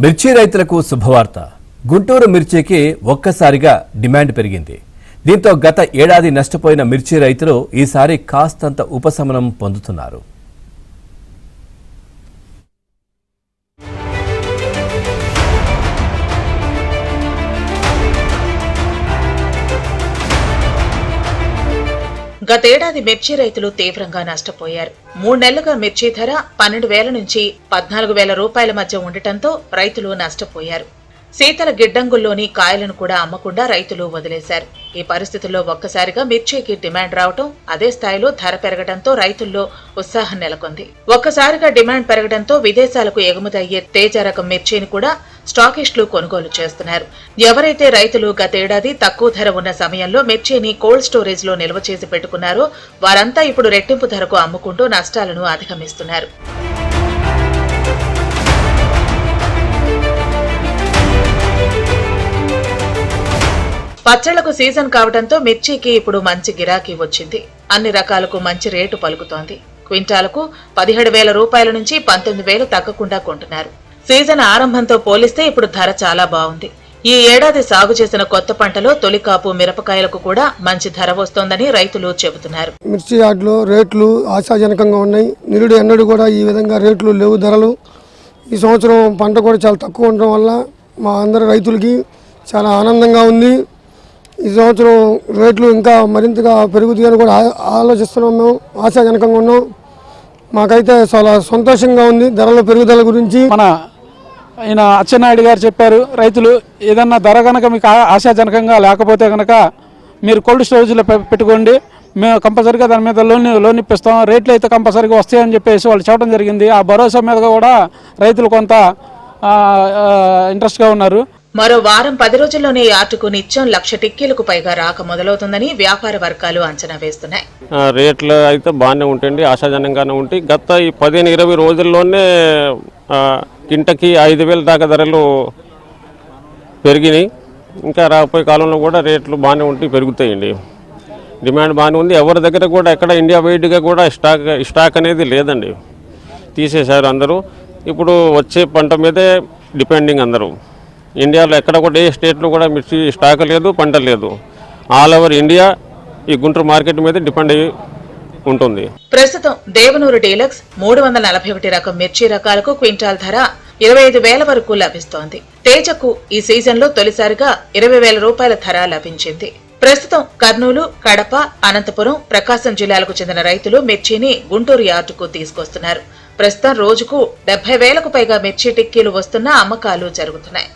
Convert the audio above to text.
మిర్చి రైతులకు శుభవార్త. గుంటూరు మిర్చికి ఒక్కసారిగా డిమాండ్ పెరిగింది. దీంతో గత ఏడాది నష్టపోయిన మిర్చి రైతులు ఈసారి కాస్తంత ఉపశమనం పొందుతున్నారు. గతేడాది మిర్చి రైతులు తీవ్రంగా నష్టపోయారు. 3 నెలలుగా మిర్చి ధర 12,000 నుంచి 14,000 రూపాయల మధ్య ఉండటంతో రైతులు నష్టపోయారు. శీతల గిడ్డంగుల్లోని కాయలను కూడా అమ్మకుండా రైతులు వదిలేశారు. ఈ పరిస్థితుల్లో ఒక్కసారిగా మిర్చికి డిమాండ్ రావటం, అదే స్థాయిలో ధర పెరగడంతో రైతుల్లో ఉత్సాహం నెలకొంది. ఒక్కసారిగా డిమాండ్ పెరగడంతో విదేశాలకు ఎగుమతి అయ్యే తేజ రకం మిర్చిని కూడా స్టాకిస్టులు కొనుగోలు చేస్తున్నారు. ఎవరైతే రైతులు గతేడాది తక్కువ ధర ఉన్న సమయంలో మిర్చిని కోల్డ్ స్టోరేజ్ లో నిల్వ చేసి పెట్టుకున్నారో వారంతా ఇప్పుడు రెట్టింపు ధరకు అమ్ముకుంటూ నష్టాలను అధిగమిస్తున్నారు. పచ్చళ్లకు సీజన్ కావడంతో మిర్చికి ఇప్పుడు మంచి గిరాకీ వచ్చింది. అన్ని రకాలకు మంచి రేటు పలుకుతోంది. క్వింటాలకు 17,000 రూపాయల నుంచి 19,000 తగ్గకుండా కొంటున్నారు. సీజన్ ఆరంభంతో పోలిస్తే ఇప్పుడు ధర చాలా బాగుంది. ఈ ఏడాది సాగు చేసిన కొత్త పంటలో తొలి కాపు మిరపకాయలకు కూడా మంచి ధర వస్తోందని రైతులు చెబుతున్నారు. మిర్చి యార్డులో రేట్లు ఆశాజనకంగా ఉన్నాయి. నిరుడు ఎన్నడూ కూడా ఈ విధంగా రేట్లు లేవు. ధరలు ఈ సంవత్సరం పంట కూడా చాలా తక్కువ ఉండడం వల్ల మా అందరి రైతులకి చాలా ఆనందంగా ఉంది. ఈ సంవత్సరం రేట్లు ఇంకా మరింతగా పెరుగుతాయని కూడా ఆలోచిస్తున్నాం. మేము ఆశాజనకంగా ఉన్నాం. మాకైతే చాలా సంతోషంగా ఉంది ధరల పెరుగుదల గురించి. మన ఆయన అచ్చెన్నాయుడు గారు చెప్పారు, రైతులు ఏదన్నా ధర కనుక మీకు ఆశాజనకంగా లేకపోతే కనుక మీరు కోల్డ్ స్టోరేజ్లో పెట్టుకోండి, మేము కంపల్సరీగా దాని మీద లోన్ ఇప్పిస్తాం, రేట్లు అయితే కంపల్సరీగా వస్తాయని చెప్పేసి వాళ్ళు చెప్పడం జరిగింది. ఆ భరోసా మీద కూడా రైతులు కొంత ఇంట్రెస్ట్గా ఉన్నారు. మరో వారం 10 రోజుల్లోనే యార్డుకు నిత్యం 1,00,000 టిక్కీలకు పైగా రాక మొదలవుతుందని వ్యాపార వర్గాలు అంచనా వేస్తున్నాయి. రేట్లు అయితే బాగానే ఉంటాయండి, ఆశాజనంగానే ఉంటాయి. గత ఈ 15-20 రోజుల్లోనే కింటకి 5,000 దాకా ధరలు పెరిగినాయి. ఇంకా రాబోయే కాలంలో కూడా రేట్లు బాగానే ఉంటాయి, పెరుగుతాయండి. డిమాండ్ బాగానే ఉంది. ఎవరి దగ్గర కూడా ఎక్కడ ఇండియా వైడ్గా కూడా స్టాక్ అనేది లేదండి, తీసేశారు అందరూ. ఇప్పుడు వచ్చే పంట మీదే డిపెండింగ్ అందరూ. ఇండియాలో ఎక్కడ కూడా ఏ స్టేట్లో కూడా మిర్చి స్టాక్ లేదు, పంట లేదు. ఆల్ ఓవర్ ఇండియా ఈ గుంటూరు మార్కెట్ మీద డిపెండ్ అయ్యి ఉంటుంది. ప్రస్తుతం దేవనూరు డీలక్స్ 341 రకం మిర్చి రకాలకు క్వింటాల్ ధర 25,000 వరకు లభిస్తోంది. తేజకు ఈ సీజన్లో తొలిసారిగా 20,000 రూపాయల ధర లభించింది. ప్రస్తుతం కర్నూలు, కడప, అనంతపురం, ప్రకాశం జిల్లాలకు చెందిన రైతులు మిర్చిని గుంటూరు యార్డుకు తీసుకొస్తున్నారు. ప్రస్తుతం రోజుకు 70,000కు పైగా మిర్చి టిక్కీలు వస్తున్న అమ్మకాలు జరుగుతున్నాయి.